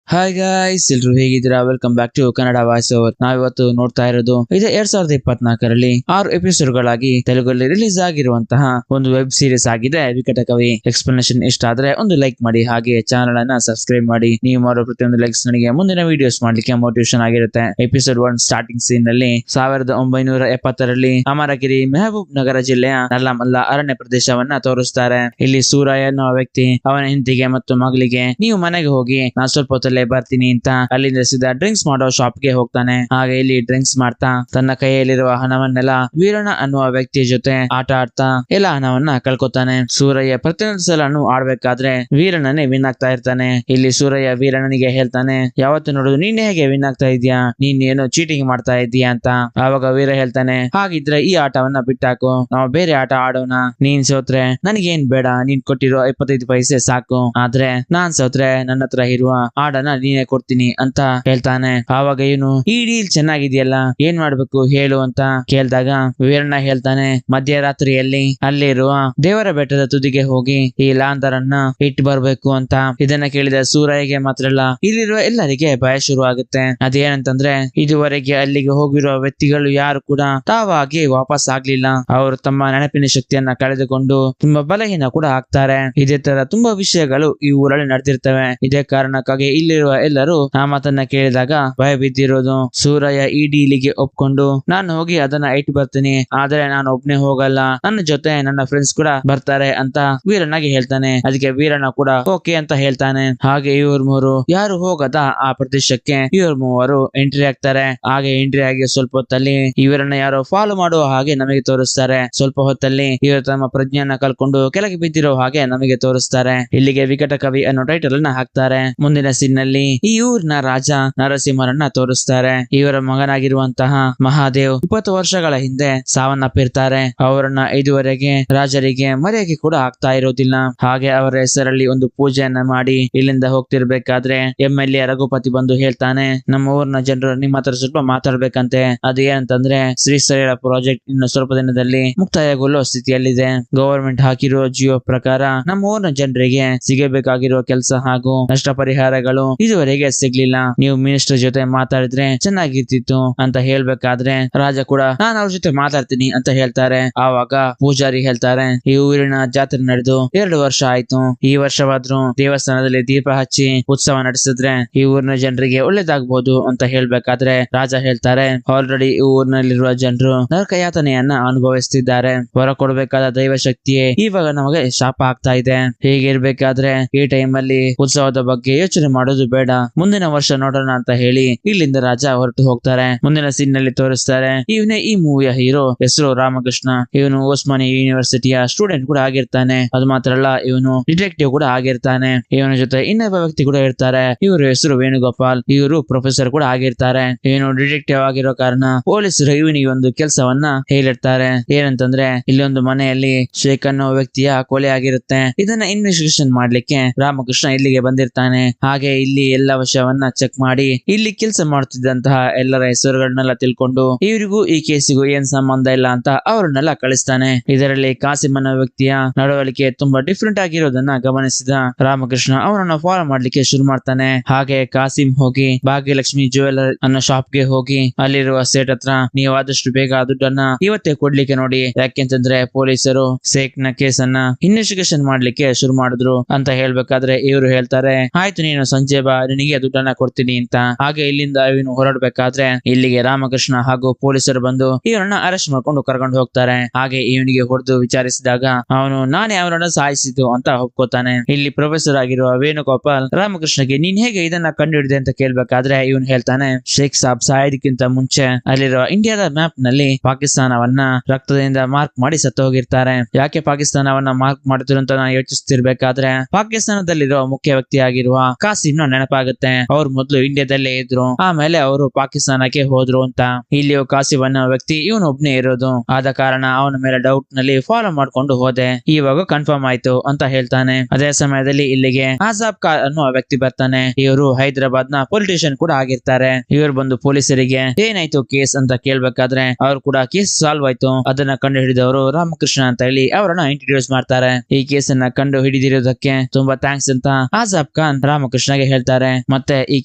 Hi guys, ಎಲ್ರು ಹೇಗಿದ್ದೀರಾ? Welcome back to Kannada voice over. ನಾವಿವತ್ತು ನೋಡ್ತಾ ಇರೋದು ಇದು 2024ರಲ್ಲಿ 6 ಎಪಿಸೋಡ್ಗಳಾಗಿ ತೆಲುಗಲ್ಲಿ ರಿಲೀಸ್ ಆಗಿರುವಂತಹ ಒಂದು ವೆಬ್ ಸೀರೀಸ್ ಆಗಿದೆ ವಿಕಟ ಕವಿ. ಎಕ್ಸ್ಪ್ಲನೇಷನ್ ಇಷ್ಟ ಆದ್ರೆ ಒಂದು ಲೈಕ್ ಮಾಡಿ, ಹಾಗೆ ಚಾನಲ್ ಅನ್ನ ಸಬ್ಸ್ಕ್ರೈಬ್ ಮಾಡಿ. ನೀವು ಮಾಡೋ ಪ್ರತಿಯೊಂದು ಲೈಕ್ಸ್ ನನಗೆ ಮುಂದಿನ ವಿಡಿಯೋಸ್ ಮಾಡ್ಲಿಕ್ಕೆ ಮೋಟಿವೇಶನ್ ಆಗಿರುತ್ತೆ. ಎಪಿಸೋಡ್ 1 ಸ್ಟಾರ್ಟಿಂಗ್ ಸೀನ್ ನಲ್ಲಿ 1970ರಲ್ಲಿ ಅಮರಗಿರಿ ಮೆಹಬೂಬ್ ನಗರ ಜಿಲ್ಲೆಯ ನಲ್ಲಮಲ್ಲ ಅರಣ್ಯ ಪ್ರದೇಶವನ್ನ ತೋರಿಸ್ತಾರೆ. ಇಲ್ಲಿ ಸೂರಯ್ಯ ಅನ್ನೋ ವ್ಯಕ್ತಿ ಅವನ ಹೆಂಡತಿಗೆ ಮತ್ತು ಮಗಳಿಗೆ ನೀವು ಮನೆಗೆ ಹೋಗಿ, ನಾನು ಸ್ವಲ್ಪ ಹೊತ್ತಲ್ಲೇ ಬರ್ತೀನಿ ಅಂತ ಅಲ್ಲಿಂದ ಸೀದಾ ಡ್ರಿಂಕ್ಸ್ ಮಾಡೋ ಶಾಪ್ ಗೆ ಹೋಗ್ತಾನೆ. ಹಾಗೆ ಇಲ್ಲಿ ಡ್ರಿಂಕ್ಸ್ ಮಾಡ್ತಾ ತನ್ನ ಕೈಯಲ್ಲಿರುವ ಹಣವನ್ನೆಲ್ಲ ವೀರಣ್ಣ ಅನ್ನುವ ವ್ಯಕ್ತಿಯ ಜೊತೆ ಆಟ ಆಡ್ತಾ ಎಲ್ಲ ಹಣವನ್ನ ಕಳ್ಕೊತಾನೆ. ಸೂರಯ್ಯ ಪ್ರತಿಯೊಂದು ಸಲನು ಆಡ್ಬೇಕಾದ್ರೆ ವೀರಣ್ಣನೇ ವಿನ್ ಆಗ್ತಾ ಇರ್ತಾನೆ. ಇಲ್ಲಿ ಸೂರಯ್ಯ ವೀರಣ್ಣನಿಗೆ ಹೇಳ್ತಾನೆ, ಯಾವತ್ತು ನೋಡುದು ನೀನ್ ಹೇಗೆ ವಿನ್ ಆಗ್ತಾ ಇದೀಯಾ, ನೀನ್ ಏನೋ ಚೀಟಿಂಗ್ ಮಾಡ್ತಾ ಇದೀಯಾ ಅಂತ. ಆವಾಗ ವೀರ ಹೇಳ್ತಾನೆ, ಹಾಗಿದ್ರೆ ಈ ಆಟವನ್ನ ಬಿಟ್ಟಾಕು, ನಾವು ಬೇರೆ ಆಟ ಆಡೋಣ. ನೀನ್ ಸೋತ್ರೆ ನನಗೇನ್ ಬೇಡ, ನೀನ್ ಕೊಟ್ಟಿರೋ 25 ಪೈಸೆ ಸಾಕು. ಆದ್ರೆ ನಾನ್ ಸೋತ್ರೆ ನನ್ನ ಹತ್ರ ಇರುವ ಆಡನ ನೀನೇ ಕೊಡ್ತೀನಿ ಅಂತ ಹೇಳ್ತಾನೆ. ಆವಾಗ ಇವನು ಈ ಡೀಲ್ ಚೆನ್ನಾಗಿದೆಯಲ್ಲ, ಏನ್ ಮಾಡ್ಬೇಕು ಹೇಳು ಅಂತ ಕೇಳ್ದಾಗ ವೀರಣ್ಣ ಹೇಳ್ತಾನೆ, ಮಧ್ಯರಾತ್ರಿಯಲ್ಲಿ ಅಲ್ಲಿರುವ ದೇವರ ಬೆಟ್ಟದ ತುದಿಗೆ ಹೋಗಿ ಈ ಲಾಂದರನ್ನ ಇಟ್ಟು ಬರ್ಬೇಕು ಅಂತ. ಇದನ್ನ ಕೇಳಿದ ಸೂರಯ್ಯಗೆ ಮಾತ್ರ ಅಲ್ಲ, ಇಲ್ಲಿರುವ ಎಲ್ಲರಿಗೆ ಭಯ ಶುರು ಆಗುತ್ತೆ. ಅದೇನಂತಂದ್ರೆ, ಇದುವರೆಗೆ ಅಲ್ಲಿಗೆ ಹೋಗಿರುವ ವ್ಯಕ್ತಿಗಳು ಯಾರು ಕೂಡ ತಾವಾಗಿ ವಾಪಸ್ ಆಗ್ಲಿಲ್ಲ. ಅವರು ತಮ್ಮ ನೆನಪಿನ ಶಕ್ತಿಯನ್ನ ಕಳೆದುಕೊಂಡು ತುಂಬಾ ಬಲಹೀನ ಕೂಡ ಆಗ್ತಾರೆ. ಇದೇ ತರ ತುಂಬಾ ವಿಷಯಗಳು ಈ ಊರಲ್ಲಿ ನಡೆದಿರ್ತವೆ. ಇದೇ ಕಾರಣಕ್ಕಾಗಿ ಇಲ್ಲಿರುವ ಎಲ್ಲರೂ ಆ ಮಾತನ್ನ ಕೇಳಿದಾಗ ಭಯ ಬಿದ್ದಿರೋದು. ಸೂರಯ್ಯ ಈ ಡೀಲಿಗೆ ಒಪ್ಕೊಂಡು ನಾನು ಹೋಗಿ ಅದನ್ನ ಇಟ್ಟು ಬರ್ತೀನಿ, ಆದ್ರೆ ನಾನು ಒಬ್ನೇ ಹೋಗಲ್ಲ, ನನ್ನ ಜೊತೆ ನನ್ನ ಫ್ರೆಂಡ್ಸ್ ಕೂಡ ಬರ್ತಾರೆ ಅಂತ ವೀರಣ್ಣಗೆ ಹೇಳ್ತಾನೆ. ಅದಕ್ಕೆ ವೀರಣ್ಣ ಕೂಡ ಓಕೆ ಅಂತ ಹೇಳ್ತಾನೆ. ಹಾಗೆ ಇವ್ರ ಮೂರು ಯಾರು ಹೋಗದ ಆ ಪ್ರದೇಶಕ್ಕೆ ಇವ್ರ ಮೂವರು ಎಂಟ್ರಿ ಆಗ್ತಾರೆ. ಹಾಗೆ ಎಂಟ್ರಿ ಆಗಿ ಸ್ವಲ್ಪ ಹೊತ್ತಲ್ಲಿ ಇವರನ್ನ ಯಾರೋ ಫಾಲೋ ಮಾಡುವ ಹಾಗೆ ನಮಗೆ ತೋರಿಸ್ತಾರೆ. ಸ್ವಲ್ಪ ಹೊತ್ತಲ್ಲಿ ಇವರು ತಮ್ಮ ಪ್ರಜ್ಞೆಯನ್ನ ಕಳ್ಕೊಂಡು ಕೆಳಗೆ ಬಿದ್ದಿರೋ ಹಾಗೆ ನಮಗೆ ತೋರಿಸ್ತಾರೆ. ಇಲ್ಲಿಗೆ ವಿಕಟ ಕವಿ ಅನ್ನೋ ಟೈಟಲ್ ಅನ್ನ ಹಾಕ್ತಾರೆ. ಮುಂದಿನ ಸೀನ್ ನಲ್ಲಿ ಈ ಊರಿನ ರಾಜ ನರಸಿಂಹರನ್ನ ತೋರಿಸ್ತಾರೆ. ಇವರ ಮಗನಾಗಿರುವಂತಹ ಮಹಾದೇವ್ 20 ವರ್ಷಗಳ ಹಿಂದೆ ಸಾವನ್ನಪ್ಪಿರ್ತಾರೆ. ಅವರನ್ನ ಇದುವರೆಗೆ ರಾಜರಿಗೆ ಮರೆಯಕ್ಕೆ ಕೂಡ ಆಗ್ತಾ ಇರೋದಿಲ್ಲ. ಹಾಗೆ ಅವರ ಹೆಸರಲ್ಲಿ ಒಂದು ಪೂಜೆಯನ್ನ ಮಾಡಿ ಇಲ್ಲಿಂದ ಹೋಗ್ತಿರ್ಬೇಕಾದ್ರೆ MLA ರಘುಪತಿ ಬಂದು ಹೇಳ್ತಾನೆ, ನಮ್ಮ ಊರಿನ ಜನರು ನಿಮ್ಮ ಹತ್ರ ಸ್ವಲ್ಪ ಮಾತಾಡ್ಬೇಕಂತೆ. ಅದು ಏನಂತಂದ್ರೆ, ಶ್ರೀಶೈಲ ಪ್ರಾಜೆಕ್ಟ್ ಇನ್ನು ಸ್ವಲ್ಪ ದಿನದಲ್ಲಿ ಮುಕ್ತಾಯಗೊಳ್ಳೋ ಸ್ಥಿತಿಯಲ್ಲಿದೆ. ಗವರ್ಮೆಂಟ್ ಹಾಕಿರೋ ಜಿಯೋ ಪ್ರಕಾರ ನಮ್ಮ ಊರಿನ ಜನರಿಗೆ ಸಿಗಬೇಕಾಗಿರೋ ಕೆಲಸ ಹಾಗೂ ನಷ್ಟ ಪರಿಹಾರಗಳು ಇದುವರೆಗೆ ಸಿಗ್ಲಿಲ್ಲ. ನೀವು ಮಿನಿಸ್ಟರ್ ಜೊತೆ ಮಾತಾಡಿದ್ರೆ ಚೆನ್ನಾಗಿರ್ತಿತ್ತು ಅಂತ ಹೇಳ್ಬೇಕಾದ್ರೆ ರಾಜ ಕೂಡ ನಾನು ಅವ್ರ ಜೊತೆ ಮಾತಾಡ್ತೀನಿ ಅಂತ ಹೇಳ್ತಾರೆ. ಆವಾಗ ಪೂಜಾರಿ ಹೇಳ್ತಾರೆ, ಈ ಊರಿನ ಜಾತ್ರೆ ನಡೆದು 2 ವರ್ಷ ಆಯ್ತು. ಈ ವರ್ಷವಾದ್ರೂ ದೇವಸ್ಥಾನದಲ್ಲಿ ದೀಪ ಹಚ್ಚಿ ಉತ್ಸವ ನಡೆಸಿದ್ರೆ ಈ ಊರಿನ ಜನರಿಗೆ ಒಳ್ಳೇದಾಗಬಹುದು ಅಂತ ಹೇಳ್ಬೇಕಾದ್ರೆ ರಾಜ ಹೇಳ್ತಾರೆ, ಆಲ್ರೆಡಿ ಈ ಊರಿನಲ್ಲಿರುವ ಜನರು ನರಕಯಾತನೆಯನ್ನ ಅನುಭವಿಸ್ತಿದ್ದಾರೆ. ಹೊರ ಕೊಡಬೇಕಾದ ದೈವ ಶಕ್ತಿಯೇ ಇವಾಗ ನಮಗೆ ಶಾಪ ಆಗ್ತಾ ಇದೆ. ಹೀಗಿರ್ಬೇಕಾದ್ರೆ ಈ ಟೈಮ್ ಅಲ್ಲಿ ಉತ್ಸವದ ಬಗ್ಗೆ ಯೋಚನೆ ಮಾಡೋದು ಬೇಡ, ಮುಂದಿನ ವರ್ಷ ನೋಡೋಣ ಅಂತ ಹೇಳಿ ಇಲ್ಲಿಂದ ರಾಜ ಹೊರಟು ಹೋಗ್ತಾರೆ. ಮುಂದಿನ ಸೀನ್ ನಲ್ಲಿ ತೋರಿಸ್ತಾರೆ, ಇವನೇ ಈ ಮೂವಿಯ ಹೀರೋ. ಹೆಸರು ರಾಮಕೃಷ್ಣ. ಇವನು ಓಸ್ಮಾನಿ ಯೂನಿವರ್ಸಿಟಿಯ ಸ್ಟೂಡೆಂಟ್ ಕೂಡ ಆಗಿರ್ತಾನೆ. ಅದು ಮಾತ್ರ ಅಲ್ಲ, ಇವನು ಡಿಟೆಕ್ಟಿವ್ ಕೂಡ ಆಗಿರ್ತಾನೆ. ಇವನ ಜೊತೆ ಇನ್ನೊಬ್ಬ ವ್ಯಕ್ತಿ ಕೂಡ ಇರ್ತಾರೆ. ಇವರು ಹೆಸರು ವೇಣುಗೋಪಾಲ್. ಇವರು ಪ್ರೊಫೆಸರ್ ಕೂಡ ಆಗಿರ್ತಾರೆ. ಇವನು ಡಿಟೆಕ್ಟಿವ್ ಆಗಿರೋ ಕಾರಣ ಪೊಲೀಸರು ಇವನಿಗೆ ಒಂದು ಕೆಲಸವನ್ನ ಹೇಳಿರ್ತಾರೆ. ಏನಂತಂದ್ರೆ, ಇಲ್ಲೊಂದು ಮನೆಯಲ್ಲಿ ಶೇಖ್ ಅನ್ನೋ ವ್ಯಕ್ತಿಯ ಕೊಲೆ ಆಗಿರುತ್ತೆ. ಇದನ್ನ ಇನ್ವೆಸ್ಟಿಗೇಷನ್ ಮಾಡ್ಲಿಕ್ಕೆ ರಾಮಕೃಷ್ಣ ಇಲ್ಲಿಗೆ ಬಂದಿರ್ತಾನೆ. ಹಾಗೆ ಇಲ್ಲಿ ಎಲ್ಲ ವಿಷಯವನ್ನ ಚೆಕ್ ಮಾಡಿ ಇಲ್ಲಿ ಕೆಲಸ ಮಾಡುತ್ತಿದ್ದಂತಹ ಎಲ್ಲರ ಹೆಸರುಗಳನ್ನೆಲ್ಲ ತಿಳ್ಕೊಂಡು ಇವರಿಗೂ ಈ ಕೇಸಿಗೂ ಏನ್ ಸಂಬಂಧ ಇಲ್ಲ ಅಂತ ಅವರನ್ನೆಲ್ಲ ಕಳಿಸ್ತಾನೆ. ಇದರಲ್ಲಿ ಕಾಸಿಮ್ ಅನ್ನೋ ವ್ಯಕ್ತಿಯ ನಡವಳಿಕೆ ತುಂಬಾ ಡಿಫ್ರೆಂಟ್ ಆಗಿರೋದನ್ನ ಗಮನಿಸಿದ ರಾಮಕೃಷ್ಣ ಅವನನ್ನ ಫಾಲೋ ಮಾಡ್ಲಿಕ್ಕೆ ಶುರು ಮಾಡ್ತಾನೆ. ಹಾಗೆ ಕಾಸಿಮ್ ಹೋಗಿ ಭಾಗ್ಯಲಕ್ಷ್ಮಿ ಜ್ಯುವೆಲರ್ ಅನ್ನೋ ಶಾಪ್ ಗೆ ಹೋಗಿ ಅಲ್ಲಿರುವ ಸೇಟ್ ಹತ್ರ ನೀವು ಆದಷ್ಟು ಬೇಗ ದುಡ್ಡನ್ನ ಇವತ್ತೇ ಕೊಡ್ಲಿಕ್ಕೆ ನೋಡಿ, ಯಾಕೆಂತಂದ್ರೆ ಪೊಲೀಸರು ಶೇಖ್ ನ ಕೇಸನ್ನ ಇನ್ವೆಸ್ಟಿಗೇಷನ್ ಮಾಡ್ಲಿಕ್ಕೆ ಶುರು ಮಾಡಿದ್ರು ಅಂತ ಹೇಳ್ಬೇಕಾದ್ರೆ ಇವರು ಹೇಳ್ತಾರೆ, ಆಯ್ತು ನೀನು ಸಂಜೆ ಬಾ, ನಿನಗೆ ದುಡ್ಡನ್ನ ಕೊಡ್ತೀನಿ ಅಂತ. ಹಾಗೆ ಇಲ್ಲಿಂದ ಇವನು ಹೊರಡ್ಬೇಕಾದ್ರೆ ಇಲ್ಲಿಗೆ ರಾಮಕೃಷ್ಣ ಹಾಗೂ ಪೊಲೀಸರು ಬಂದು ಇವರನ್ನ ಅರೆಸ್ಟ್ ಮಾಡ್ಕೊಂಡು ಕರ್ಕೊಂಡು ಹೋಗ್ತಾರೆ. ಹಾಗೆ ಇವನಿಗೆ ಹೊಡೆದು ವಿಚಾರಿಸಿದಾಗ ಅವನು ನಾನೇ ಅವರನ್ನ ಸಾಯಿಸಿದ್ದು ಅಂತ ಒಪ್ಕೋತಾನೆ. ಇಲ್ಲಿ ಪ್ರೊಫೆಸರ್ ಆಗಿರುವ ವೇಣುಗೋಪಾಲ್ ರಾಮಕೃಷ್ಣಗೆ ನೀನ್ ಹೇಗೆ ಇದನ್ನ ಕಂಡು ಹಿಡಿದೆ ಅಂತ ಕೇಳ್ಬೇಕಾದ್ರೆ ಇವನು ಹೇಳ್ತಾನೆ, ಶೇಖ್ ಸಾಬ್ ಸಾಯೋದಕ್ಕಿಂತ ಮುಂಚೆ ಅಲ್ಲಿರುವ ಇಂಡಿಯಾದ ಮ್ಯಾಪ್ ನಲ್ಲಿ ಪಾಕಿಸ್ತಾನವನ್ನ ರಕ್ತದಿಂದ ಮಾರ್ಕ್ ಮಾಡಿ ಸತ್ತು ಹೋಗಿರ್ತಾರೆ. ಯಾಕೆ ಪಾಕಿಸ್ತಾನವನ್ನ ಮಾರ್ಕ್ ಮಾಡಿದ್ರು ಅಂತ ನಾನು ಯೋಚಿಸ್ತಿರ್ಬೇಕಾದ್ರೆ ಪಾಕಿಸ್ತಾನದಲ್ಲಿರುವ ಮುಖ್ಯ ವ್ಯಕ್ತಿ ಆಗಿರುವ ಕಾಸಿಮ್ ನ ನೆನಪಾಗುತ್ತೆ. ಅವ್ರು ಮೊದಲು ಇಂಡಿಯಾದಲ್ಲೇ ಇದ್ರು, ಆಮೇಲೆ ಅವರು ಪಾಕಿಸ್ತಾನಕ್ಕೆ ಹೋದ್ರು ಅಂತ. ಇಲ್ಲಿ ಕಾಸಿಮ್ ಅನ್ನೋ ವ್ಯಕ್ತಿ ಇವನು ಒಬ್ನೇ ಇರೋದು. ಆದ ಕಾರಣ ಅವನ ಮೇಲೆ ಡೌಟ್ ನಲ್ಲಿ ಫಾಲೋ ಮಾಡ್ಕೊಂಡು ಹೋದೆ, ಇವಾಗ ಕನ್ಫರ್ಮ್ ಆಯ್ತು ಅಂತ ಹೇಳ್ತಾನೆ. ಅದೇ ಸಮಯದಲ್ಲಿ ಇಲ್ಲಿಗೆ ಆಜಾಬ್ ಖಾನ್ ಅನ್ನೋ ವ್ಯಕ್ತಿ ಬರ್ತಾನೆ. ಇವರು ಹೈದರಾಬಾದ್ ನ ಪೊಲಿಟಿಷಿಯನ್ ಕೂಡ ಆಗಿರ್ತಾರೆ. ಇವರು ಬಂದು ಪೊಲೀಸರಿಗೆ ಏನಾಯ್ತು ಕೇಸ್ ಅಂತ ಕೇಳ್ಬೇಕಾದ್ರೆ ಅವ್ರು ಕೂಡ ಕೇಸ್ ಸಾಲ್ವ್ ಆಯ್ತು, ಅದನ್ನ ಕಂಡು ಹಿಡಿದವರು ರಾಮಕೃಷ್ಣ ಅಂತ ಹೇಳಿ ಅವರನ್ನ ಇಂಟ್ರೊಡ್ಯೂಸ್ ಮಾಡ್ತಾರೆ. ಈ ಕೇಸನ್ನ ಕಂಡು ಹಿಡಿದಿರೋದಕ್ಕೆ ತುಂಬಾ ಥ್ಯಾಂಕ್ಸ್ ಅಂತ ಆಜಾಬ್ ಖಾನ್ ರಾಮಕೃಷ್ಣಗೆ ಹೇಳ್ತಾರೆ. ಮತ್ತೆ ಈ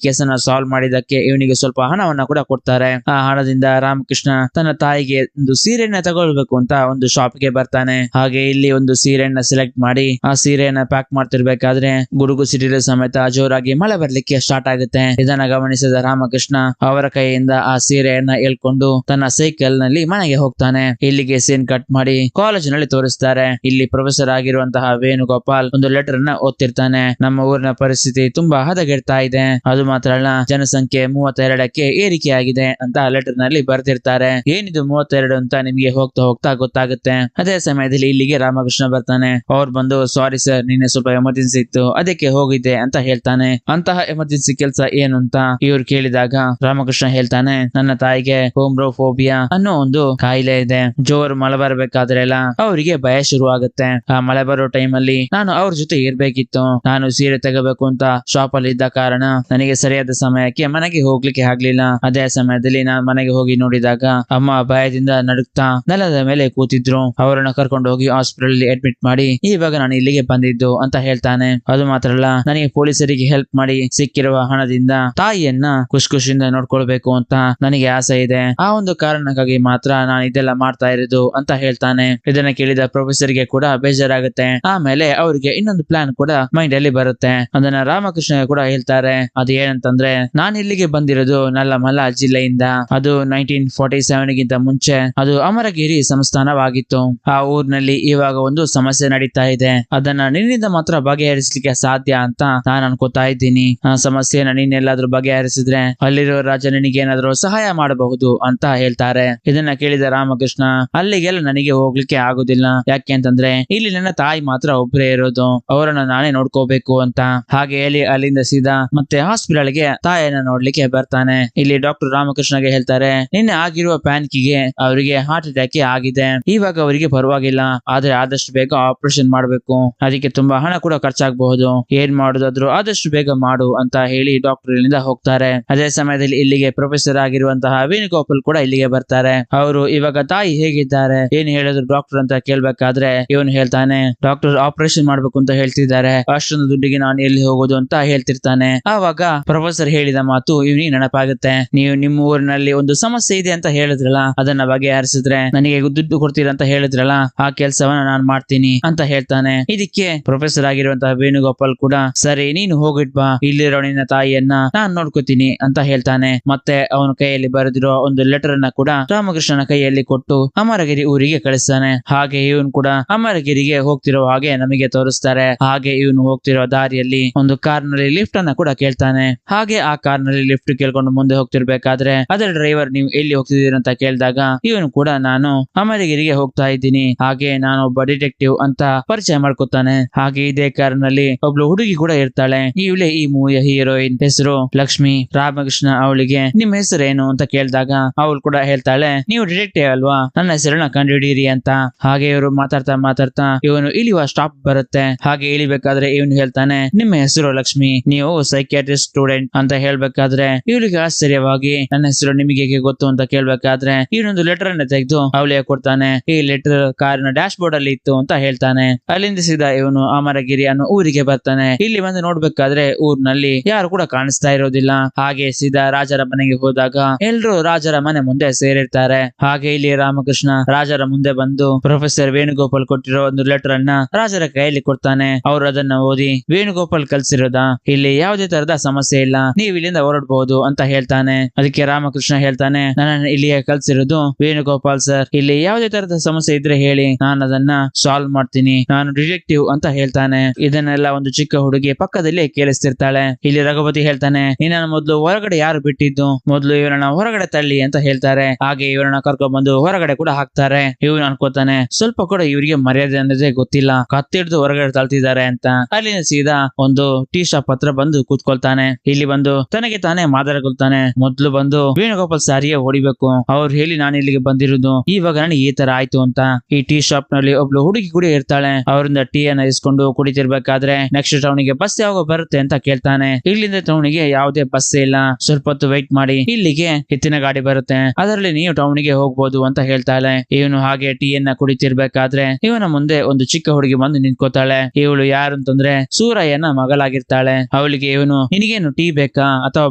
ಕೇಸನ್ನ ಸಾಲ್ವ್ ಮಾಡಿದಕ್ಕೆ ಇವನಿಗೆ ಸ್ವಲ್ಪ ಹಣವನ್ನ ಕೂಡ ಕೊಡ್ತಾರೆ. ಆ ಹಣದಿಂದ ರಾಮಕೃಷ್ಣ ತನ್ನ ತಾಯಿಗೆ ಒಂದು ಸೀರೆಯನ್ನ ತಗೊಳ್ಬೇಕು ಅಂತ ಒಂದು ಶಾಪ್ ಗೆ ಬರ್ತಾನೆ. ಹಾಗೆ ಇಲ್ಲಿ ಒಂದು ಸೀರೆಯನ್ನ ಸೆಲೆಕ್ಟ್ ಮಾಡಿ ಆ ಸೀರೆಯನ್ನ ಪ್ಯಾಕ್ ಮಾಡ್ತಿರ್ಬೇಕಾದ್ರೆ ಗುಡುಗು ಸಿಡಿಲು ಸಮೇತ ಜೋರಾಗಿ ಮಳೆ ಬರ್ಲಿಕ್ಕೆ ಸ್ಟಾರ್ಟ್ ಆಗುತ್ತೆ. ಇದನ್ನ ಗಮನಿಸಿದ ರಾಮಕೃಷ್ಣ ಅವರ ಕೈಯಿಂದ ಆ ಸೀರೆಯನ್ನ ಎಳ್ಕೊಂಡು ತನ್ನ ಸೈಕಲ್ ನಲ್ಲಿ ಮನೆಗೆ ಹೋಗ್ತಾನೆ. ಇಲ್ಲಿಗೆ ಸೀನ್ ಕಟ್ ಮಾಡಿ ಕಾಲೇಜಿನಲ್ಲಿ ತೋರಿಸ್ತಾರೆ. ಇಲ್ಲಿ ಪ್ರೊಫೆಸರ್ ಆಗಿರುವಂತಹ ವೇಣುಗೋಪಾಲ್ ಒಂದು ಲೆಟರ್ ಅನ್ನ ಓದ್ತಿರ್ತಾನೆ. ನಮ್ಮ ಊರಿನ ಪರಿಸ್ಥಿತಿ ತುಂಬಾ ಹದಗೆಡ್ತಾ ಇದೆ, ಅದು ಮಾತ್ರ ಅಲ್ಲ ಜನಸಂಖ್ಯೆ 32ಕ್ಕೆ ಏರಿಕೆಯಾಗಿದೆ ಅಂತ ಲೆಟರ್ ನಲ್ಲಿ ಬರ್ತಿರ್ತಾರೆ. ಏನಿದು 32 ಅಂತ ನಿಮಗೆ ಹೋಗ್ತಾ ಹೋಗ್ತಾ ಗೊತ್ತಾಗುತ್ತೆ. ಅದೇ ಸಮಯದಲ್ಲಿ ಇಲ್ಲಿಗೆ ರಾಮಕೃಷ್ಣ ಬರ್ತಾನೆ. ಅವ್ರು ಬಂದು ಸಾರಿ ಸರ್, ನಿನ್ನೆ ಸ್ವಲ್ಪ ಎಮರ್ಜೆನ್ಸಿ ಇತ್ತು ಅದಕ್ಕೆ ಹೋಗಿದ್ದೆ ಅಂತ ಹೇಳ್ತಾನೆ. ಅಂತಹ ಎಮರ್ಜೆನ್ಸಿ ಕೆಲಸ ಏನು ಅಂತ ಇವ್ರು ಕೇಳಿದಾಗ ರಾಮಕೃಷ್ಣ ಹೇಳ್ತಾನೆ, ನನ್ನ ತಾಯಿಗೆ ಹೋಮ್ರೋಫೋಬಿಯಾ ಅನ್ನೋ ಒಂದು ಕಾಯಿಲೆ ಇದೆ. ಜೋರು ಮಳೆ ಬರಬೇಕಾದ್ರೆಲ್ಲ ಅವರಿಗೆ ಭಯ ಶುರು ಆಗುತ್ತೆ. ಆ ಮಳೆ ಬರೋ ಟೈಮ್ ಅಲ್ಲಿ ನಾನು ಅವ್ರ ಜೊತೆ ಇರ್ಬೇಕಿತ್ತು. ನಾನು ಸೀರೆ ತಗೋಬೇಕು ಅಂತ ಶಾಪ್ ಅಲ್ಲಿ ಇದ್ದ ಕಾರಣ ನನಗೆ ಸರಿಯಾದ ಸಮಯಕ್ಕೆ ಮನೆಗೆ ಹೋಗ್ಲಿಕ್ಕೆ ಆಗ್ಲಿಲ್ಲ. ಅದೇ ಸಮಯದಲ್ಲಿ ನಾನು ಮನೆಗೆ ಹೋಗಿ ನೋಡಿದಾಗ ಅಮ್ಮ ಭಯದಿಂದ ನಡುಕ್ತಾ ನೆಲದ ಮೇಲೆ ಕೂತಿದ್ರು. ಅವರನ್ನ ಕರ್ಕೊಂಡು ಹೋಗಿ ಹಾಸ್ಪಿಟಲ್ ಅಲ್ಲಿ ಅಡ್ಮಿಟ್ ಮಾಡಿ ಇವಾಗ ನಾನು ಇಲ್ಲಿಗೆ ಬಂದಿದ್ದು ಅಂತ ಹೇಳ್ತಾನೆ. ಅದು ಮಾತ್ರ ಅಲ್ಲ, ನನಗೆ ಪೊಲೀಸರಿಗೆ ಹೆಲ್ಪ್ ಮಾಡಿ ಸಿಕ್ಕಿರುವ ಹಣದಿಂದ ತಾಯಿಯನ್ನ ಖುಷಿಯಿಂದ ನೋಡ್ಕೊಳ್ಬೇಕು ಅಂತ ನನಗೆ ಆಸೆ ಇದೆ. ಆ ಒಂದು ಕಾರಣಕ್ಕಾಗಿ ಮಾತ್ರ ನಾನು ಇದೆಲ್ಲ ಮಾಡ್ತಾ ಇರೋದು ಅಂತ ಹೇಳ್ತಾನೆ. ಇದನ್ನ ಕೇಳಿದ ಪ್ರೊಫೆಸರ್ ಗೆ ಕೂಡ ಬೇಜಾರಾಗುತ್ತೆ. ಆಮೇಲೆ ಅವರಿಗೆ ಇನ್ನೊಂದು ಪ್ಲಾನ್ ಕೂಡ ಮೈಂಡ್ ಅಲ್ಲಿ ಬರುತ್ತೆ. ಅದನ್ನ ರಾಮಕೃಷ್ಣ ಕೂಡ ಹೇಳ್ತಾರೆ. ಅದು ಏನಂತಂದ್ರೆ, ನಾನು ಇಲ್ಲಿಗೆ ಬಂದಿರೋದು ನಲ್ಲಮಲ್ಲ ಜಿಲ್ಲೆಯಿಂದ. ಅದು 1947 ಗಿಂತ ಮುಂಚೆ ಅದು ಅಮರಗಿರಿ ಸಂಸ್ಥಾನವಾಗಿತ್ತು. ಆ ಊರಿನಲ್ಲಿ ಇವಾಗ ಒಂದು ಸಮಸ್ಯೆ ನಡೀತಾ ಇದೆ. ಅದನ್ನ ನಿನ್ನಿಂದ ಮಾತ್ರ ಬಗೆಹರಿಸಲಿಕ್ಕೆ ಸಾಧ್ಯ ಅಂತ ನಾನು ಅನ್ಕೋತಾ ಇದ್ದೀನಿ. ಆ ಸಮಸ್ಯೆನ ನೀನೆಲ್ಲಾದ್ರೂ ಬಗೆಹರಿಸಿದ್ರೆ ಅಲ್ಲಿರೋ ರಾಜ ನಿನಗೆ ಏನಾದ್ರೂ ಸಹಾಯ ಮಾಡಬಹುದು ಅಂತ ಹೇಳ್ತಾರೆ. ಇದನ್ನ ಕೇಳಿದ ರಾಮಕೃಷ್ಣ, ಅಲ್ಲಿಗೆಲ್ಲ ನನಗೆ ಹೋಗ್ಲಿಕ್ಕೆ ಆಗುದಿಲ್ಲ. ಯಾಕೆ ಅಂತಂದ್ರೆ ಇಲ್ಲಿ ನನ್ನ ತಾಯಿ ಮಾತ್ರ ಒಬ್ಬರೇ ಇರೋದು, ಅವರನ್ನ ನಾನೇ ನೋಡ್ಕೋಬೇಕು ಅಂತ. ಹಾಗೆ ಹೇಳಿ ಅಲ್ಲಿಂದ ಸೀದಾ ಮತ್ತೆ ಹಾಸ್ಪಿಟಲ್ ಗೆ ತಾಯಿಯನ್ನ ನೋಡ್ಲಿಕ್ಕೆ ಬರ್ತಾನೆ. ಇಲ್ಲಿ ಡಾಕ್ಟರ್ ರಾಮಕೃಷ್ಣಗೆ ಹೇಳ್ತಾರೆ, ನಿನ್ನೆ ಆಗಿರುವ ಪ್ಯಾನಿಕ್ಗೆ ಅವರಿಗೆ ಹಾರ್ಟ್ ಅಟ್ಯಾಕ್ ಆಗಿದೆ. ಇವಾಗ ಅವರಿಗೆ ಪರವಾಗಿಲ್ಲ, ಆದ್ರೆ ಆದಷ್ಟು ಬೇಗ ಆಪರೇಷನ್ ಮಾಡ್ಬೇಕು. ಅದಕ್ಕೆ ತುಂಬಾ ಹಣ ಕೂಡ ಖರ್ಚಾಗಬಹುದು. ಏನ್ ಮಾಡೋದಾದ್ರೂ ಆದಷ್ಟು ಬೇಗ ಮಾಡು ಅಂತ ಹೇಳಿ ಡಾಕ್ಟರ್ ಇಲ್ಲಿಂದ ಹೋಗ್ತಾರೆ. ಅದೇ ಸಮಯದಲ್ಲಿ ಇಲ್ಲಿಗೆ ಪ್ರೊಫೆಸರ್ ಆಗಿರುವಂತಹ ವೇಣುಗೋಪಾಲ್ ಕೂಡ ಇಲ್ಲಿಗೆ ಬರ್ತಾರೆ. ಅವರು ಇವಾಗ ತಾಯಿ ಹೇಗಿದ್ದಾರೆ, ಏನ್ ಹೇಳಿದ್ರು ಡಾಕ್ಟರ್ ಅಂತ ಕೇಳ್ಬೇಕಾದ್ರೆ ಇವನು ಹೇಳ್ತಾನೆ, ಡಾಕ್ಟರ್ ಆಪರೇಷನ್ ಮಾಡ್ಬೇಕು ಅಂತ ಹೇಳ್ತಿದ್ದಾರೆ, ಅಷ್ಟೊಂದು ದುಡ್ಡಿಗೆ ನಾನು ಎಲ್ಲಿ ಹೋಗೋದು ಅಂತ ಹೇಳ್ತಿರ್ತಾನೆ. ಆವಾಗ ಪ್ರೊಫೆಸರ್ ಹೇಳಿದ ಮಾತು ಇವನಿಗೆ ನೆನಪಾಗುತ್ತೆ. ನೀವು ನಿಮ್ಮ ಊರಿನಲ್ಲಿ ಒಂದು ಸಮಸ್ಯೆ ಇದೆ ಅಂತ ಹೇಳಿದ್ರಲ್ಲ, ಅದನ್ನ ಬಗೆಹರಿಸಿದ್ರೆ ನನಗೆ ದುಡ್ಡು ಕೊಡ್ತೀರಾ ಅಂತ ಹೇಳಿದ್ರಲ್ಲ, ಆ ಕೆಲಸವನ್ನ ನಾನು ಮಾಡ್ತೀನಿ ಅಂತ ಹೇಳ್ತಾನೆ. ಇದಕ್ಕೆ ಪ್ರೊಫೆಸರ್ ಆಗಿರುವಂತಹ ವೇಣುಗೋಪಾಲ್ ಕೂಡ, ಸರಿ ನೀನು ಹೋಗಿಟ್ ಬಾ, ಇಲ್ಲಿರೋ ನಿನ್ನ ತಾಯಿಯನ್ನ ನಾನ್ ನೋಡ್ಕೋತೀನಿ ಅಂತ ಹೇಳ್ತಾನೆ. ಮತ್ತೆ ಅವನ ಕೈಯಲ್ಲಿ ಬರೆದಿರೋ ಒಂದು ಲೆಟರ್ ಅನ್ನ ಕೂಡ ರಾಮಕೃಷ್ಣನ ಕೈಯಲ್ಲಿ ಕೊಟ್ಟು ಅಮರಗಿರಿ ಊರಿಗೆ ಕಳಿಸ್ತಾನೆ. ಹಾಗೆ ಇವನು ಕೂಡ ಅಮರಗಿರಿಗೆ ಹೋಗ್ತಿರೋ ಹಾಗೆ ನಮಗೆ ತೋರಿಸ್ತಾರೆ. ಹಾಗೆ ಇವನು ಹೋಗ್ತಿರೋ ದಾರಿಯಲ್ಲಿ ಒಂದು ಕಾರ್ ನಲ್ಲಿ ಲಿಫ್ಟ್ ಅನ್ನ ಕೂಡ ಕೇಳ್ತಾನೆ. ಹಾಗೆ ಆ ಕಾರ್ ನಲ್ಲಿ ಲಿಫ್ಟ್ ಕೇಳ್ಕೊಂಡು ಮುಂದೆ ಹೋಗ್ತಿರ್ಬೇಕಾದ್ರೆ ಅದರ ಡ್ರೈವರ್, ನೀವು ಎಲ್ಲಿ ಹೋಗ್ತಿದ್ದೀರಿ ಅಂತ ಕೇಳಿದಾಗ ಇವನು ಕೂಡ ನಾನು ಅಮರಗಿರಿಗೆ ಹೋಗ್ತಾ ಇದ್ದೀನಿ, ಹಾಗೆ ನಾನು ಒಬ್ಬ ಡಿಟೆಕ್ಟಿವ್ ಅಂತ ಪರಿಚಯ ಮಾಡ್ಕೊತಾನೆ. ಹಾಗೆ ಇದೇ ಕಾರ್ ನಲ್ಲಿ ಒಬ್ಳು ಹುಡುಗಿ ಕೂಡ ಇರ್ತಾಳೆ. ಇವಳೇ ಈ ಮೂವಿಯ ಹೀರೋಯಿನ್, ಹೆಸರು ಲಕ್ಷ್ಮಿ. ರಾಮಕೃಷ್ಣ ಅವಳಿಗೆ ನಿಮ್ಮ ಹೆಸರೇನು ಅಂತ ಕೇಳಿದಾಗ ಅವಳು ಕೂಡ ಹೇಳ್ತಾಳೆ, ನೀವು ಡಿಟೆಕ್ಟಿವ್ ಅಲ್ವಾ, ನನ್ನ ಹೆಸರನ್ನ ಕಂಡುಹಿಡಿಯಿರಿ ಅಂತ. ಹಾಗೆ ಇವರು ಮಾತಾಡ್ತಾ ಇವನು ಇಳಿಯುವ ಸ್ಟಾಪ್ ಬರುತ್ತೆ. ಹಾಗೆ ಇಳಿಬೇಕಾದ್ರೆ ಇವನು ಹೇಳ್ತಾನೆ, ನಿಮ್ಮ ಹೆಸರು ಲಕ್ಷ್ಮಿ, ನೀವು ಸೈಕಿಯಾಟ್ರಿಸ್ಟ್ ಸ್ಟೂಡೆಂಟ್ ಅಂತ ಹೇಳ್ಬೇಕಾದ್ರೆ ಇವಳಿಗೆ ಆಶ್ಚರ್ಯವಾಗಿ ನನ್ನ ಹೆಸರು ನಿಮಗೆ ಹೇಗೆ ಗೊತ್ತು ಅಂತ ಕೇಳ್ಬೇಕಾದ್ರೆ ಇವನೊಂದು ಲೆಟರ್ ಅನ್ನ ತೆಗೆದು ಅವಳಿಗೆ ಕೊಡ್ತಾನೆ. ಈ ಲೆಟರ್ ಕಾರಿನ ಡ್ಯಾಶ್ ಬೋರ್ಡ್ ಅಲ್ಲಿ ಇತ್ತು ಅಂತ ಹೇಳ್ತಾನೆ. ಅಲ್ಲಿಂದ ಸೀದಾ ಇವನು ಅಮರಗಿರಿ ಅನ್ನೋ ಊರಿಗೆ ಬರ್ತಾನೆ. ಇಲ್ಲಿ ಬಂದು ನೋಡ್ಬೇಕಾದ್ರೆ ಊರಿನಲ್ಲಿ ಯಾರು ಕೂಡ ಕಾಣಿಸ್ತಾ ಇರೋದಿಲ್ಲ. ಹಾಗೆ ಸೀದಾ ರಾಜರ ಮನೆಗೆ ಹೋದಾಗ ಎಲ್ರು ರಾಜರ ಮನೆ ಮುಂದೆ ಸೇರಿರ್ತಾರೆ. ಹಾಗೆ ಇಲ್ಲಿ ರಾಮಕೃಷ್ಣ ರಾಜರ ಮುಂದೆ ಬಂದು ಪ್ರೊಫೆಸರ್ ವೇಣುಗೋಪಾಲ್ ಕೊಟ್ಟಿರೋ ಒಂದು ಲೆಟರ್ ಅನ್ನ ರಾಜರ ಕೈಯಲ್ಲಿ ಕೊಡ್ತಾನೆ. ಅವರು ಅದನ್ನ ಓದಿ, ವೇಣುಗೋಪಾಲ್ ಕಲ್ಸಿರೋದ, ಇಲ್ಲಿ ಯಾವುದೇ ತರದ ಸಮಸ್ಯೆ ಇಲ್ಲ, ನೀವು ಇಲ್ಲಿಂದ ಹೊರಡಬಹುದು ಅಂತ ಹೇಳ್ತಾನೆ. ಅದಕ್ಕೆ ರಾಮಕೃಷ್ಣ ಹೇಳ್ತಾನೆ, ನನ್ನ ಇಲ್ಲಿಗೆ ಕಲ್ಸಿರೋದು ವೇಣುಗೋಪಾಲ್ ಸರ್, ಇಲ್ಲಿ ಯಾವುದೇ ತರದ ಸಮಸ್ಯೆ ಇದ್ರೆ ಹೇಳಿ, ನಾನು ಅದನ್ನ ಸಾಲ್ವ್ ಮಾಡ್ತೀನಿ, ನಾನು ಡಿಟೆಕ್ಟಿವ್ ಅಂತ ಹೇಳ್ತಾನೆ. ಇದನ್ನೆಲ್ಲ ಒಂದು ಚಿಕ್ಕ ಹುಡುಗಿ ಪಕ್ಕದಲ್ಲಿ ಕೇಳಿಸ್ತಿರ್ತಾಳೆ. ಇಲ್ಲಿ ರಘುಪತಿ ಹೇಳ್ತಾನೆ, ನಿನ್ನ ಮೊದಲು ಹೊರಗಡೆ ಯಾರು ಬಿಟ್ಟಿದ್ದು, ಮೊದಲು ಇವರನ್ನ ಹೊರಗಡೆ ತಳ್ಳಿ ಅಂತ ಹೇಳ್ತಾರೆ. ಹಾಗೆ ಇವರನ್ನ ಕರ್ಕೊಂಡ್ ಬಂದು ಹೊರಗಡೆ ಕೂಡ ಹಾಕ್ತಾರೆ. ಇವನು ಅನ್ಕೋತಾನೆ, ಸ್ವಲ್ಪ ಕೂಡ ಇವರಿಗೆ ಮರ್ಯಾದೆ ಅನ್ನೋದೇ ಗೊತ್ತಿಲ್ಲ, ಕತ್ತಿಡ್ದು ಹೊರಗಡೆ ತಳ್ತಿದ್ದಾರೆ ಅಂತ. ಅಲ್ಲಿಂದ ಸೀದಾ ಒಂದು ಟೀ ಶಾಪ್ ಹತ್ರ ಬಂದು ಕೂತ್ಕೊಳ್ತಾನೆ. ಇಲ್ಲಿ ಬಂದು ತನಗೆ ತಾನೇ ಮಾತಾಡ್ಕೊಳ್ತಾನೆ, ಮೊದ್ಲು ಬಂದು ವೇಣುಗೋಪಾಲ್ ಸಾರಿಗೆ ಹೊಡಿಬೇಕು, ಅವ್ರು ಹೇಳಿ ನಾನು ಇಲ್ಲಿಗೆ ಬಂದಿರೋದು, ಇವಾಗ ನನಗೆ ಈ ತರ ಆಯ್ತು ಅಂತ. ಈ ಟೀ ಶಾಪ್ ನಲ್ಲಿ ಒಬ್ಳು ಹುಡುಗಿ ಕೂಡ ಇರ್ತಾಳೆ. ಅವರಿಂದ ಟೀ ಅನ್ನ ಇಸ್ಕೊಂಡು ಕುಡಿತಿರ್ಬೇಕಾದ್ರೆ ನೆಕ್ಸ್ಟ್ ಟೌನಿಗೆ ಬಸ್ ಯಾವಾಗ ಬರುತ್ತೆ ಅಂತ ಕೇಳ್ತಾನೆ. ಇಲ್ಲಿಂದ ಟೌನಿಗೆ ಯಾವುದೇ ಬಸ್ ಇಲ್ಲ, ಸ್ವಲ್ಪ ಹೊತ್ತು ವೆಯ್ಟ್ ಮಾಡಿ, ಇಲ್ಲಿಗೆ ಎತ್ತಿನ ಗಾಡಿ ಬರುತ್ತೆ, ಅದರಲ್ಲಿ ನೀವು ಟೌನಿಗೆ ಹೋಗ್ಬೋದು ಅಂತ ಹೇಳ್ತಾಳೆ. ಇವನು ಹಾಗೆ ಟೀ ಅನ್ನ ಕುಡಿತಿರ್ಬೇಕಾದ್ರೆ ಇವನ ಮುಂದೆ ಒಂದು ಚಿಕ್ಕ ಹುಡುಗಿ ಬಂದು ನಿಂತ್ಕೋತಾಳೆ. ಇವಳು ಯಾರು ಅಂತಂದ್ರೆ ಸೂರಯ್ಯನ ಮಗಳಾಗಿರ್ತಾಳೆ. ಅವಳಿಗೆ ಇವನು ನಿನಗೇನು ಟೀ ಬೇಕಾ ಅಥವಾ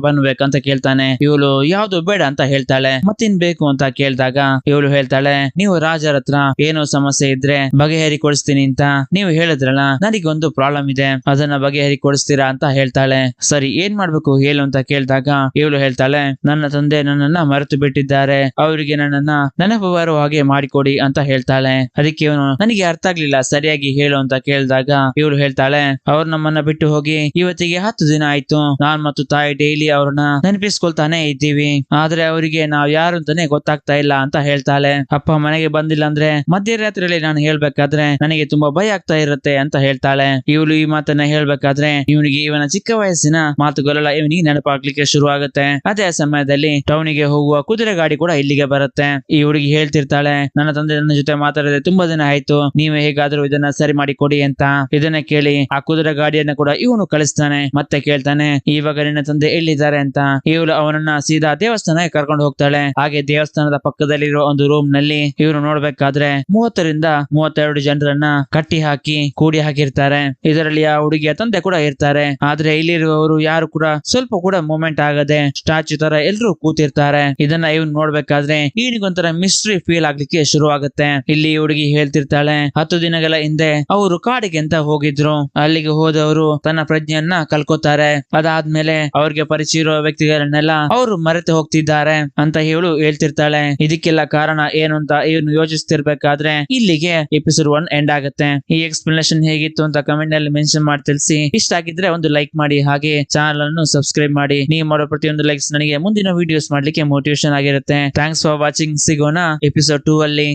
ಬನ್ ಬೇಕಾ ಅಂತ ಕೇಳ್ತಾನೆ. ಇವಳು ಯಾವ್ದು ಬೇಡ ಅಂತ ಹೇಳ್ತಾಳೆ. ಮತ್ತಿನ್ ಬೇಕು ಅಂತ ಕೇಳಿದಾಗ ಇವಳು ಹೇಳ್ತಾಳೆ, ನೀವು ರಾಜರ ಹತ್ರ ಏನೋ ಸಮಸ್ಯೆ ಇದ್ರೆ ಬಗೆಹರಿ ಕೊಡಿಸ್ತೀನಿ ಅಂತ ನೀವು ಹೇಳಿದ್ರಲ್ಲ, ನನಗೊಂದು ಪ್ರಾಬ್ಲಮ್ ಇದೆ, ಅದನ್ನ ಬಗೆಹರಿ ಕೊಡಿಸ್ತೀರಾ ಅಂತ ಹೇಳ್ತಾಳೆ. ಸರಿ, ಏನ್ ಮಾಡ್ಬೇಕು ಹೇಳು ಅಂತ ಕೇಳಿದಾಗ ಇವಳು ಹೇಳ್ತಾಳೆ, ನನ್ನ ತಂದೆ ನನ್ನನ್ನ ಮರೆತು ಬಿಟ್ಟಿದ್ದಾರೆ, ಅವರಿಗೆ ನನ್ನನ್ನ ನೆನಪು ಬರುವ ಹಾಗೆ ಮಾಡಿಕೊಡಿ ಅಂತ ಹೇಳ್ತಾಳೆ. ಅದಕ್ಕೆ ಇವನು ನನಗೆ ಅರ್ಥ ಆಗ್ಲಿಲ್ಲ, ಸರಿಯಾಗಿ ಹೇಳು ಅಂತ ಕೇಳಿದಾಗ ಇವಳು ಹೇಳ್ತಾಳೆ, ಅವ್ರು ನಮ್ಮನ್ನ ಬಿಟ್ಟು ಹೋಗಿ ಇವತ್ತಿಗೆ 10 ದಿನ ಆಯ್ತು. ನಾನ್ ಮತ್ತು ತಾಯಿ ಡೈಲಿ ಅವ್ರನ್ನ ನೆನಪಿಸ್ಕೊಳ್ತಾನೆ ಇದ್ದೀವಿ, ಆದ್ರೆ ಅವರಿಗೆ ನಾವ್ ಯಾರು ಅಂತಾನೆ ಗೊತ್ತಾಗ್ತಾ ಇಲ್ಲ ಅಂತ ಹೇಳ್ತಾಳೆ. ಅಪ್ಪ ಮನೆಗೆ ಬಂದಿಲ್ಲ ಅಂದ್ರೆ ಮಧ್ಯರಾತ್ರಿಯಲ್ಲಿ ನಾನು ಹೇಳ್ಬೇಕಾದ್ರೆ ನನಗೆ ತುಂಬಾ ಭಯ ಆಗ್ತಾ ಇರುತ್ತೆ ಅಂತ ಹೇಳ್ತಾಳೆ. ಇವಳು ಈ ಮಾತನ್ನ ಹೇಳ್ಬೇಕಾದ್ರೆ ಇವನಿಗೆ ಇವನ ಚಿಕ್ಕ ವಯಸ್ಸಿನ ಮಾತುಗಳೆಲ್ಲ ಇವನಿಗೆ ನೆನಪಾಗ್ಲಿಕ್ಕೆ ಶುರು ಆಗುತ್ತೆ. ಅದೇ ಸಮಯದಲ್ಲಿ ಟೌನಿಗೆ ಹೋಗುವ ಕುದುರೆ ಗಾಡಿ ಕೂಡ ಇಲ್ಲಿಗೆ ಬರುತ್ತೆ. ಈ ಹುಡುಗಿ ಹೇಳ್ತಿರ್ತಾಳೆ, ನನ್ನ ತಂದೆ ನನ್ನ ಜೊತೆ ಮಾತಾಡಿದ್ರೆ ತುಂಬಾ ದಿನ ಆಯ್ತು, ನೀವೇ ಹೇಗಾದ್ರೂ ಇದನ್ನ ಸರಿ ಮಾಡಿ ಕೊಡಿ ಅಂತ. ಇದನ್ನ ಕೇಳಿ ಆ ಕುದುರೆ ಗಾಡಿಯನ್ನ ಕೂಡ ಇವನು ಕಳಿಸ್ತಾನೆ. ಮತ್ತೆ ಕೇಳ್ತಾನೆ, ಇವಾಗ ನಿನ್ನ ತಂದೆ ಎಲ್ಲಿದ್ದಾರೆ ಅಂತ. ಇವಳು ಅವನನ್ನ ಸೀದಾ ದೇವಸ್ಥಾನಕ್ಕೆ ಕರ್ಕೊಂಡು ಹೋಗ್ತಾಳೆ. ಹಾಗೆ ದೇವಸ್ಥಾನದ ಪಕ್ಕದಲ್ಲಿರೋ ಒಂದು ರೂಮ್ ನಲ್ಲಿ ಇವನು ನೋಡ್ಬೇಕಾದ್ರೆ 30 ರಿಂದ 32 ಜನರನ್ನ ಕಟ್ಟಿ ಹಾಕಿ ಕೂಡಿ ಹಾಕಿರ್ತಾರೆ. ಇದರಲ್ಲಿ ಆ ಹುಡುಗಿಯ ತಂದೆ ಕೂಡ ಇರ್ತಾರೆ. ಆದ್ರೆ ಇಲ್ಲಿರುವವರು ಯಾರು ಕೂಡ ಸ್ವಲ್ಪ ಕೂಡ ಮೂವ್ಮೆಂಟ್ ಆಗದೆ ಸ್ಟ್ಯಾಚ್ಯೂ ತರ ಎಲ್ರು ಕೂತಿರ್ತಾರೆ. ಇದನ್ನ ಇವನು ನೋಡ್ಬೇಕಾದ್ರೆ ಇವನಿಗೊಂಥರ ಮಿಸ್ಟ್ರಿ ಫೀಲ್ ಆಗ್ಲಿಕ್ಕೆ ಶುರು ಆಗುತ್ತೆ. ಇಲ್ಲಿ ಹುಡುಗಿ ಹೇಳ್ತಿರ್ತಾಳೆ, 10 ದಿನಗಳ ಹಿಂದೆ ಅವರು ಕಾಡಿಗೆ ಅಂತ ಹೋಗಿದ್ರು. ಅಲ್ಲಿಗೆ ಹೋದವರು ತನ್ನ ಪ್ರಜ್ಞೆಯನ್ನ ಕಲ್ಕೋತಾರೆ. ಅದಾದ್ಮೇಲೆ ಅವ್ರಿಗೆ ಪರಿಚಯ ಇರುವ ವ್ಯಕ್ತಿಗಳನ್ನೆಲ್ಲ ಅವರು ಮರೆತು ಹೋಗ್ತಿದ್ದಾರೆ ಅಂತ ಇವಳು ಹೇಳ್ತಿರ್ತಾಳೆ. ಇದಕ್ಕೆಲ್ಲ ಕಾರಣ ಏನು ಅಂತ ಇವನು ಯೋಚಿಸ್ತಿರ್ಬೇಕಾದ್ರೆ ಇಲ್ಲಿಗೆ ಎಪಿಸೋಡ್ 1 ಎಂಡ್ ಆಗುತ್ತೆ. ಈ ಎಕ್ಸ್ಪ್ಲನೇಷನ್ ಹೇಗಿತ್ತು ಅಂತ ಕಮೆಂಟ್ ನಲ್ಲಿ ಮೆನ್ಷನ್ ಮಾಡಿ ತಿಳಿಸಿ. ಇಷ್ಟ ಆಗಿದ್ರೆ ಒಂದು ಲೈಕ್ ಮಾಡಿ, ಹಾಗೆ ಚಾನಲ್ ಅನ್ನು ಸಬ್ಸ್ಕ್ರೈಬ್ ಮಾಡಿ. ನೀವು ಮಾಡೋ ಪ್ರತಿಯೊಂದು ಲೈಕ್ಸ್ ನನಗೆ ಮುಂದಿನ ವಿಡಿಯೋಸ್ ಮಾಡ್ಲಿಕ್ಕೆ ಮೋಟಿವೇಶನ್ ಆಗಿರುತ್ತೆ. Thanks for watching. ಸಿಗೋಣ ಎಪಿಸೋಡ್ 2 ಅಲ್ಲಿ.